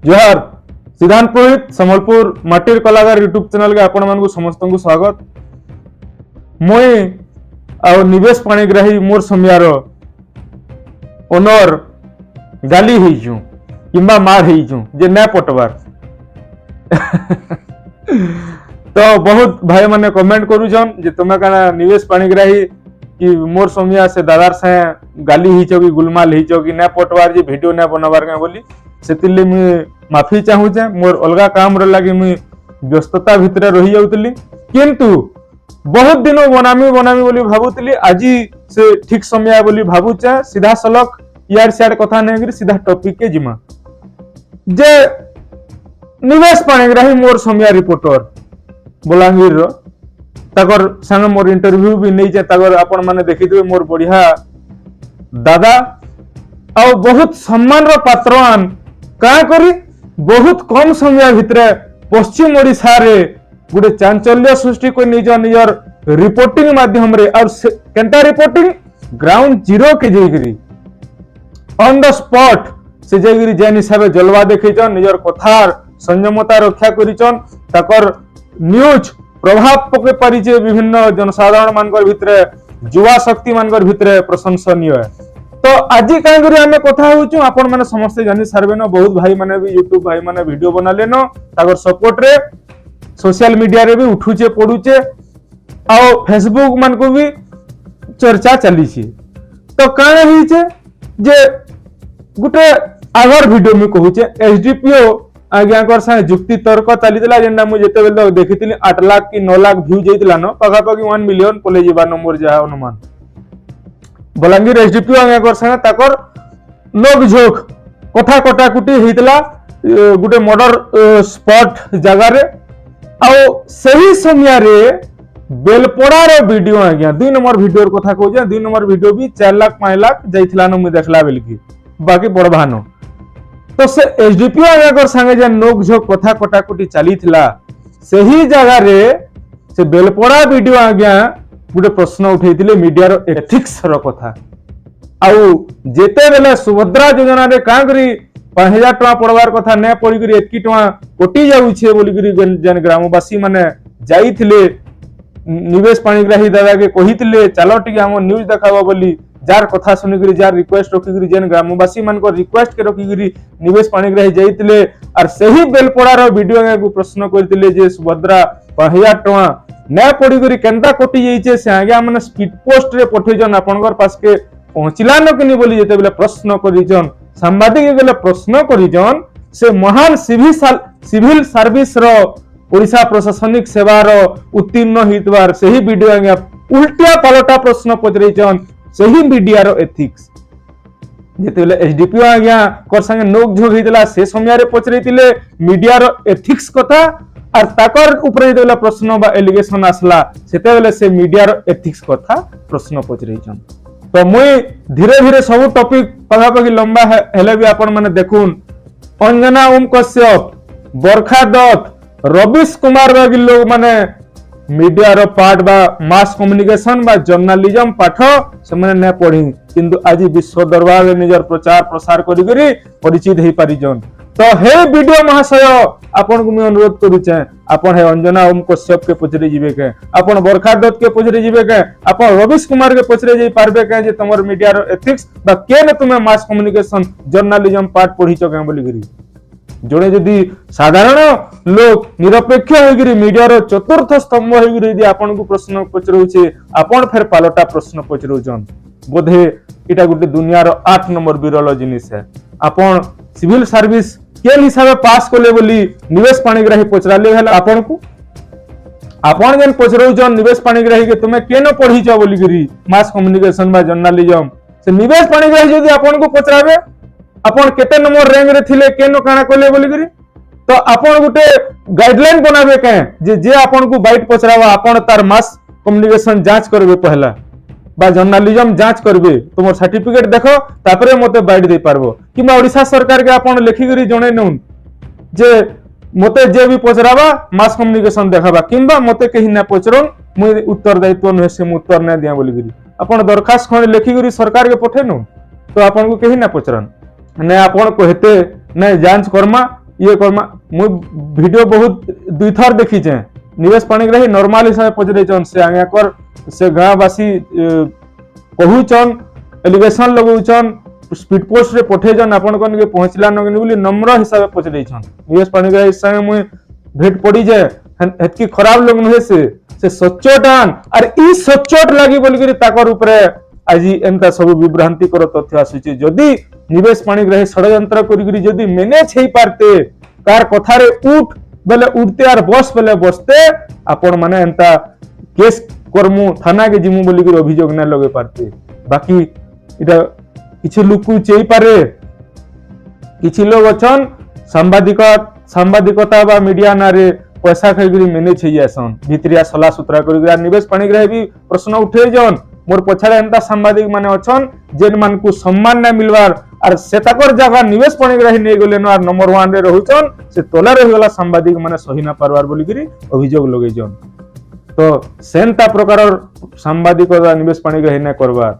जोहार सिद्धांत पुरोहित संबलपुर माटीर कलाकार यूट्यूब चैनल के आपण मानकु समस्त को स्वागत। मुई आ निवेश पाणिग्राही मोर समयार ओनर गाली होइछु किंबा मार होइछु जे ना पटवार तो बहुत भाई माने कमेंट करूछन जे तुमे काना निवेश पाणिग्राही कि मोर समया से दादार से गाली हिचो कि गुलमाल हिचो कि ना पटवार जे वीडियो ना बनवार के बोली सेतिले मु माफी चाहू छे। मोर अलगा काम रे लागि मु व्यस्तता भितरे रही जाउतली किंतु बहुत दिन बनामी बोली भाबुतली आज से ठीक समय बोली भाबुचे। सीधा सलक यार सियार कथा नै करी सीधा टॉपिक के जिमा जे निवेश पाणिग्राही मोर समय रिपोर्टर बलांगीर रो ताकर संग मोर इंटरव्यू भी नहीं ताकर आपण माने देखिथिबे मोर बढ़िया दादा आ बहुत सम्मान रो पात्रवान का करी बहुत कम समय भितरे पश्चिम ओडिशा रे गुडे चांचल्य सृष्टि को निजर रिपोर्टिंग माध्यम रे और केंटा रिपोर्टिंग ग्राउंड जीरो के जेगिरी ऑन द स्पॉट से जेगिरी जेन हिसाब जलवा देखैछन निजर कथार संयमता रक्षा करिछन ताकर न्यूज प्रभाव पके परिचे विभिन्न जनसाधारण मानकर भितरे युवा शक्ति मानकर भितरे प्रशंसनीय है। तो आज काहे करी हमें कथा होछु आपण माने समस्त जानि सारबे न बहुत भाई माने भी यूट्यूब भाई माने वीडियो बना लेनो ताकर सपोर्ट रे सोशल मीडिया रे भी उठुचे पडुचे आ फेसबुक मान को भी चर्चा चली छी। तो काहे हिचे जे गुटे आगर वीडियो में कहूचे एसडीपीओ आज्ञा कर सा जुक्ति तर्क चली दिला जेंडा मु जेते बेल देखितिली 8 लाख की 9 लाख व्यू जैतिला न पगा पगी 1 मिलियन पले जीवा नंबर जा अनुमान बलांगीर एसडीपीओ आज्ञा कर सा ताकर लोग झोक कथा कटाकुटी हेतिला गुटे मर्डर स्पॉट जगह रे आ सही समय रे बेलपड़ा रो वीडियो आज्ञा 2 नंबर वीडियो कथा कहू 2 नंबर वीडियो भी 4 लाख 5 लाख जैतिला न मु देखला बेल की बाकी बड़भानो तो से एसडीपीओ आज्ञा कर संगे जे नोक झोक कथा कटाकुटी चली थिला सही जगह रे से बेलपड़ा वीडियो आज्ञा गुटे प्रश्न उठैतिले मीडिया रो एथिक्स रो कथा आउ जेते बेले सुभद्रा योजना रे का करी 5000 टका पड़वार कथा नै पड़ी करी 1 टका कोटी जाउ छे बोली करी जन ग्रामवासी माने जाईथिले निवेश पाणिग्राही दादा के कहिथिले चलो टिके हम न्यूज देखाबो बोली जार कथा सुनि करी जार रिक्वेस्ट रखी करी जन ग्रामवासी मान को रिक्वेस्ट के रखी करी निवेश पाणिग्राही जाईथिले और सही बेलपड़ा रो वीडियो को प्रश्न करथिले जे सुभद्रा 5000 टका नै पड़ी करी केनता कोटी जाईछे से आगे माने स्पीड पोस्ट रे पठैजन आपनकर पास के पहुंचिला न किनी बोली जेते बेले प्रश्न करिजन सांबादिक गेले प्रश्न करिजन से महान सिविल सर्विस रो ओडिशा प्रशासनिक सेवा रो उत्तीर्ण हितवार सही वीडियो आगे उल्टा पलटा प्रश्न पचरैजन सही मीडिया रो एथिक्स जेते बेले एसडीपीओ आज्ञा कर संगे नोक झोक हितला से समय रे पचरैतिले मीडिया रो एथिक्स कथा और ताकर ऊपर जेते बेले प्रश्न बा एलिगेशन आसला सेते बेले से मीडिया रो एथिक्स कथा प्रश्न पचरैजन। तो मुई धीरे धीरे सब टॉपिक पगापगी लंबा हेले भी आपण माने देखुन अंजना ओम कश्यप बरखा दत्त रविश कुमार बागी लोग माने मीडिया रो पार्ट बा मास कम्युनिकेशन बा जर्नलिज्म पाठ से माने नै पढी किंतु आज विश्व दरबार रे निजर प्रचार प्रसार करी करी परिचित हे पारिजन। तो हे वीडियो महाशय आपन को मैं अनुरोध करू छे आपन हे अंजना ओम कश्यप के पचरे जीवे के आपन बरखा दत्त के पचरे जीवे के आपन रविश कुमार के पचरे जे पारबे के जे तमर मीडिया रो एथिक्स बा केने तुमे मास कम्युनिकेशन जर्नलिज्म पार्ट पढी छ के बोली करी जोड़े जदि साधारण लोग निरपेक्ष होगिरी मीडिया रो चतुर्थ स्तंभ होगिरी यदि आपन को प्रश्न पचरौछे आपन फेर पालटा प्रश्न पचरौछन बोधे इटा गुटे दुनिया रो 8 नंबर विरल जिनिस है। आपन सिविल सर्विस के हिसाब पास कोले बोली निवेश पाणिग्राही पचराले भेला आपन को आपन जन पचरौछन निवेश पाणिग्राही के तुमे केनो पढी छ बोली करी मास कम्युनिकेशन बा जर्नलिज्म से निवेश पाणिग्राही यदि आपन को पचराबे आपण केते नंबर रैंक रे थिले केनो काना कोले बोली करी तो आपण गुटे गाइडलाइन बनाबे के जे आपण को बाइट पचरावा आपण तार मास कम्युनिकेशन जांच करबे पहला बा जर्नलिज्म जांच करबे तुमर सर्टिफिकेट देखो तापरे मते बाइट दे पारबो किबा ओडिसा सरकार के आपण लेखि करी जणे नउन जे मते जे भी पचरावा मास कम्युनिकेशन देखाबा किबा मते कहि ना पचरन मु उत्तर दायित्व न से मु उत्तर ना दिया बोली करी आपण दरखास्त खण लेखि करी सरकार के पठेनु तो आपण को कहि ना पचरन ने आपण कहते ने जांच करमा ये करमा मु वीडियो बहुत दुई थर देखी छे निवेश पाणिग्राही नॉर्मल हिसाब पचरे चन से आगे कर से गाँवासी कहूचन एलिगेशन लगौचन स्पीड पोस्ट रे पठेजन आपन कन के पहुंचला नगनी बोली नम्र हिसाब पचरे छन निवेश पाणिग्राही संगे मुई भेट पड़ी जे हेतकी खराब लोग नहे से सच्चोटान और ई सच्चोट लागि बोली करी ताकर ऊपर आज एंता सब विभ्रांति कर तथ्य आसुची जदि निवेश पाणिग्राही षड्यंत्र करी जदि मैनेज हे पारते कार कथारे उठ बेले उठते और बस बेले बसते आपण माने एंता केस करमु थाना के जिमु बोली करी अभियोग न लगे पारते बाकी इटा किछि लोक को चेई पारे किछि लोग अछन सांबादिकता बा मीडिया नारे पैसा खाइकरी मैनेज हो जासन भितरिया सला सुतरा करी निवेश पाणिग्राही भी प्रश्न उठे जन मोर पछाड़े एंता सांबादिक माने अछन जेन मान को सम्मान न मिलवार और सेताकर जगह निवेश पाणिग्राही नै गले न नंबर 1 रे रहउचन से तोला रहि गला सांबादिक माने सही ना पारवार बोली करी अभियोग लगे जन तो सेंता प्रकार सांबादिकता निवेश पाणिग्राही न करवार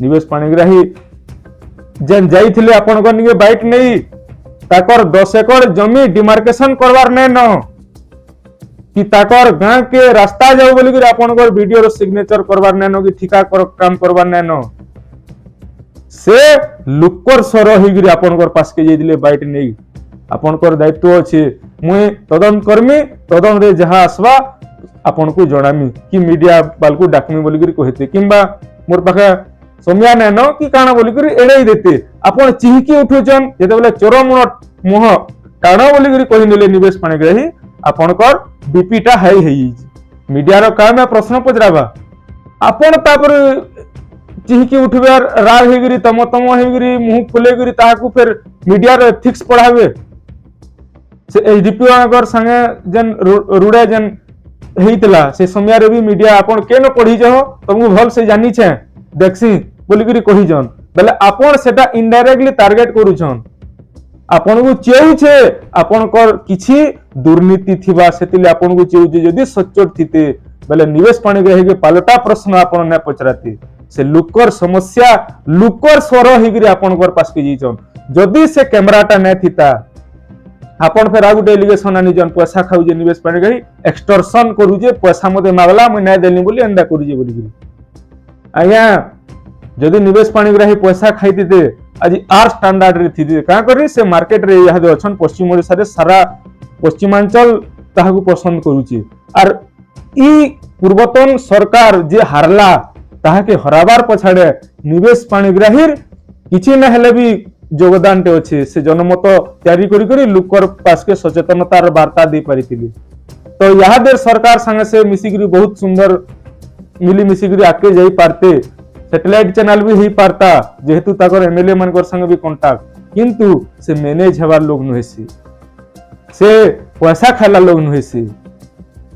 निवेश पाणिग्राही जेन जाइथिले आपन कनिके बाइक नै ताकर 10 एकड़ जमी डिमार्केशन करवार नै न कि ताकर गांव के रास्ता जाऊ बोली कि आपनकर वीडियो रो सिग्नेचर करवार नै न कि ठिका कर काम करवार नै न से लुकर सर होई गिरी आपनकर पास के जेदिले बाइट नै आपनकर दायित्व अछि मुई तदन करमी तदन रे जहा आसवा आपन को जणामी कि मीडिया बाल को डाकमी बोली कि कहते किंबा मोर पाखे समया नै न कि काना बोली कि एड़ै देते आपन चिहिकी उठुचन जेते बेले चरम मोह काना बोली कि कहि नेले निवेश पाणिग्राही आपनकर बीपीटा हाई है मीडिया रो काम है प्रश्न पचराबा आपन तापर चिहिकी उठबे राग हेगिरी तम हेगिरी मुंह खुलेगिरी ताहाकू फिर मीडिया रो एथिक्स पढ़ावे से एचडीपी अगर संगे जन रुडे जन हेइतला से समय रे भी मीडिया आपन केन पढ़ी जहो तुमको भल से जानी छे देखसी बोलिगिरी कहि जन बेले आपन सेटा इनडायरेक्टली टारगेट करूछन आपन को चेउ छे आपन कर किछि दुर्नीति थिबा सेतिले आपन को चेउ जे जदी सच्चोट थिते बेले निवेश पाणिग्राही के पालटा प्रश्न आपन ने पचराती से लुकर समस्या लुकर स्वर हिगिरी आपन कर पास के जीचन जदी से कैमराटा नै थिता आपन फेर आ गुटे एलिगेशन आनी जन पैसा खाउ जे निवेश पाणिग्राही एक्सटॉर्शन करू जे पैसा मते मागला म नै देली बोली एंदा करू जे बोली आया जदी निवेश पाणिग्राही पैसा खाइतिते आज आर स्टैंडर्ड रे थी का करी से मार्केट रे यहा दे अछन पश्चिम ओडिसा रे सारा पश्चिमांचल ताहाकू पसंद करूची और ई पूर्वतन सरकार जे हारला ताहा के हराबार पछाडे निवेश पाणिग्राहीर किछि न हेले भी योगदान टे अछि से जनमत तैयारी करी करी लोकर पास के सचेतनतार वार्ता दे परिथिली तो यहा देर सरकार संगे से मिसिगिरी बहुत सुंदर मिली मिसिगिरी आके जाई पारते सैटेलाइट चैनल भी ही पारता जेहेतु ताकर एमएलए मानकर संग भी कांटेक्ट किंतु से मैनेज हेबार लोग नहेसी से पैसा खाला लोग नहेसी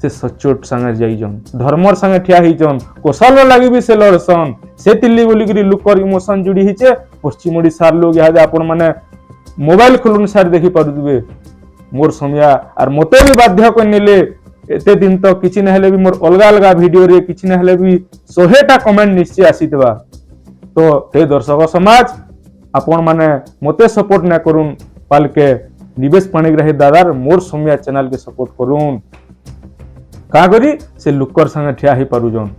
से सच्चोट संगे जाइजन धर्मर संगे ठिया हिजन कोसल लागि भी से लड़सन से तिल्ली बोली कि लुकर इमोशन जुड़ी हिचे पश्चिम ओडिसा लोग यहा आपन माने मोबाइल खोलुन सार देखि पारुबे मोर समया और मते भी बाध्य कर नेले एते दिन तो किछि न हेले भी मोर अलगा अलगा वीडियो रे किछि न हेले भी 100टा कमेंट निश्चय आसीतबा तो हे दर्शक समाज आपण माने मते सपोर्ट न करून पालके निवेश पाणिग्राही दादार मोर सोमिया चैनल के सपोर्ट करून का करी से लुकर संगे ठिया ही पारुजन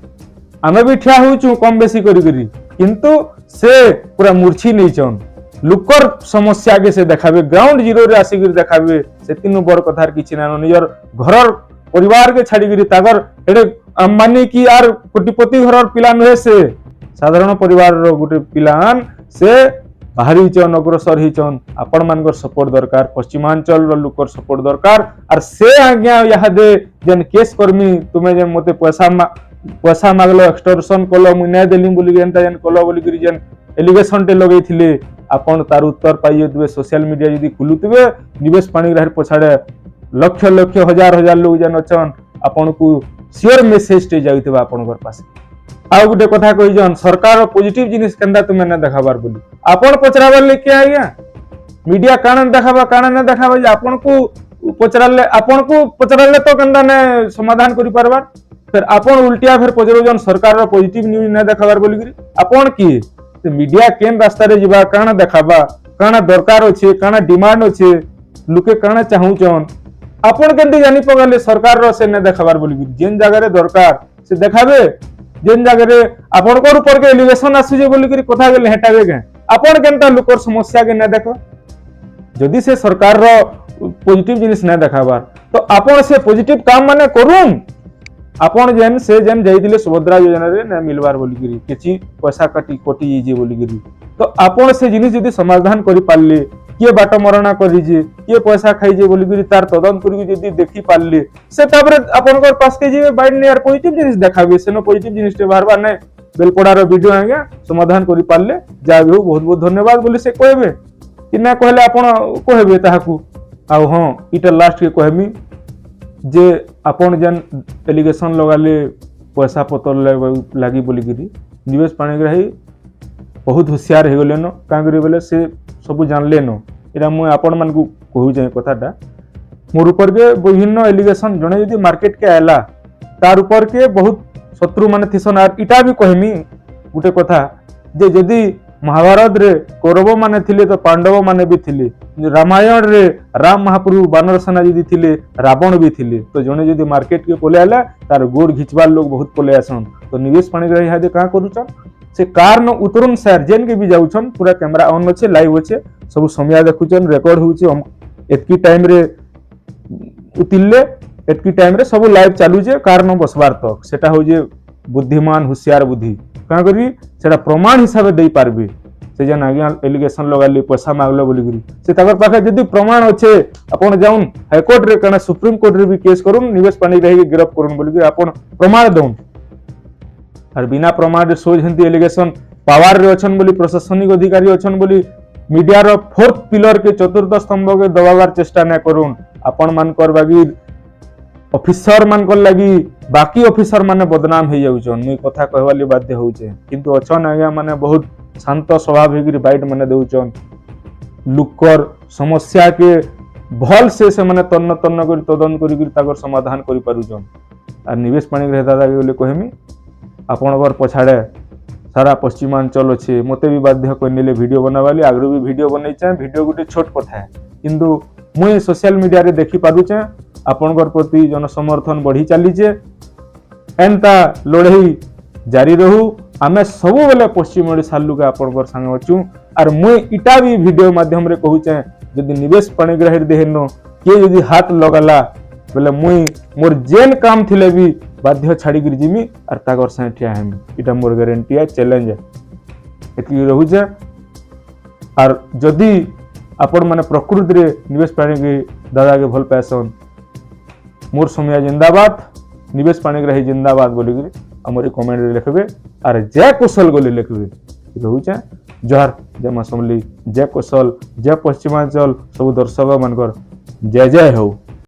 आमे भी ठिया होचु कम बेसी करी करी किंतु से पूरा मूर्छी नहीं चन लुकर समस्या के से देखाबे ग्राउंड जीरो रे आसी गिर देखाबे से तीन बड़ कथार किछि ना निजर घरर परिवार के छाड़ी गिरी तागर एडे अंबानी की यार कोटिपति घरर पिला नहे से साधारण परिवार रो गुटे पिलान से बाहरी चन अग्रसर ही चन आपण मानकर सपोर्ट दरकार पश्चिमांचल रो लुकर सपोर्ट दरकार और से आज्ञा यहा दे जन केस कर्मी तुमे जे मते पैसा मागलो एक्सटॉर्शन कलो मु नै देली बोली एंता जन कलो बोली गिरी जन एलिगेशन टे लगैथिले आपण तार उत्तर पाइयतबे सोशल मीडिया जदी खुलुतबे निवेश पाणिग्राही पछाडे लक्ष लक्ष हजार हजार लोग जन अछन आपण को शेयर मेसेज टे जाइतबा आपण घर पास आ गुटे कथा कहि जन सरकार पॉजिटिव जिनिस केंदा तुमे न देखाबार बोली आपण पचराबार लेके आइया मीडिया कान देखाबा कान न देखाबा जे आपण को पचराले तो केंदा ने समाधान करि परबार फिर आपण उल्टिया फिर पचरो जन सरकार रो पॉजिटिव न्यूज न देखाबार बोली गिरी आपण की मीडिया केन रास्ता रे जिबा कान देखाबा कान दरकार अछि कान डिमांड अछि लुके काना चाहूचन आपण केंती जानि पगले सरकार रो से ने देखाबार बोली जेन जगह रे दरकार से देखाबे जेन जगह रे आपण को ऊपर के एलिगेशन आसु जे बोली कथा गेले हेटाबे के आपण केनता लोकर समस्या के न देखो जदि से सरकार रो पॉजिटिव जिनिस न देखाबार तो आपण से पॉजिटिव काम माने करूम आपण जेन से जेन जाइदिले सुभद्रा योजना रे न मिलबार बोली गिरी किछि पैसा कटी जे बोली गिरी तो आपण से जिनिस जदि समाधान करि पारले किए बाट मरणा करि जे किए पैसा खाइ जे बोली गिरी तार तदन करि जदि देखि पारले से ताबरे आपनकर पास के जे बाइड ने यार पॉजिटिव जिनिस देखाबे सेनो पॉजिटिव जिनिस ते बारबार नै बेलपड़ार वीडियो आज्ञा समाधान करि पारले जा भी बहुत बहुत धन्यवाद बोली से कहबे कि ना कहले आपण कहबे ताहाकू आ हां इटा लास्ट के कहमी जे आपण जन एलिगेशन लगाले पैसा पतर लगी बोली गिरी निवेश पाणिग्राही बहुत होशियार हो गले न का करी बोले से सब जानले न एरा मु आपण मान को कहू जे कथाटा मोर ऊपर के विभिन्न एलिगेशन जने यदि मार्केट के आला तार ऊपर के बहुत शत्रु माने थिसन आर इटा भी कहमी गुटे कथा जे यदि महाभारत रे कौरव माने थिले तो पांडव माने भी थिले रामायण रे राम महाप्रभु बानर सेना यदि थिले रावण भी थिले तो जने यदि मार्केट के पोले आला तार गोड़ घिचबार लोग बहुत पोले आसन तो निवेश पाणिग्राही हादे का करूछन से कार न उतरन सर जेन के भी जाउछन पूरा कैमरा ऑन अछि लाइव अछि सब समय देखुछन रिकॉर्ड होउछि एतकी टाइम रे उतिल्ले एतकी टाइम रे सब लाइव चालू जे कार न बसबार तक सेटा हो जे बुद्धिमान होशियार बुद्धि का करी सेटा प्रमाण हिसाब दे पारबे से जन आगे एलिगेशन लगाले पैसा मागलो बोली करी से तकर पाखे जदी प्रमाण अच्छे आपण जाउन हाई कोर्ट रे कना सुप्रीम कोर्ट रे भी केस करूम निवेश पाणिग्राही के गिरफ्त करूम बोली करी आपण प्रमाण दउन और बिना प्रमाण रे सोज हंती एलिगेशन पावर रे अछन बोली प्रशासनिक अधिकारी अछन बोली मीडिया रो फोर्थ पिलर के चतुर्थ स्तंभ के दबावार चेष्टा न करूम आपण मान कर बागी ऑफिसर मान कर लगी बाकी ऑफिसर माने बदनाम हो जाउछन मुई कथा कहवाली बाध्य होउछे किंतु अछन आज्ञा माने बहुत शांत स्वभाव हेगिरी बाइट माने देउछन लुकर समस्या के भल से माने तन्न तन्न करी तदन करी ताकर समाधान करि पारुछन आ निवेश पाणिग्राही दादा के बोले कहमी आपणकर पछाड़े सारा पश्चिमांचल अच्छे मते भी बाध्य करने वीडियो बनावाली आगु भी वीडियो बनई चाहे वीडियो गोटे छोट कथा है किंतु मुई सोशल मीडिया रे देखि पारुचे आपणकर प्रति जन समर्थन बढ़ी चलीचे एंता लड़ई जारी रहू आमे सब बेले पश्चिम ओडिशा लोक आपणकर संग अछु आर मुई इटा भी वीडियो माध्यम रे कहूचे जदि निवेश पाणिग्राही देहनो के जदि हाथ लगाला बोले मुई मोर जेन काम थिले भी बाध्य छाड़ी गिर जिमी और ताकर संग ठिया हेमी इटा मोर गारंटी है चैलेंज है एति रहूचे और जदि आपण माने प्रकृति रे निवेश पाणिग्राही दादा के भल पैसन मोर समय जिंदाबाद निवेश पाणिग्राही जिंदाबाद बोली हमर कमेंट रे लिखबे और जय कुशल गोली लिखबे रहूचे जोहार जय मां समली जय कुशल जय पश्चिमांचल सब दर्शक मानकर जय जय हो।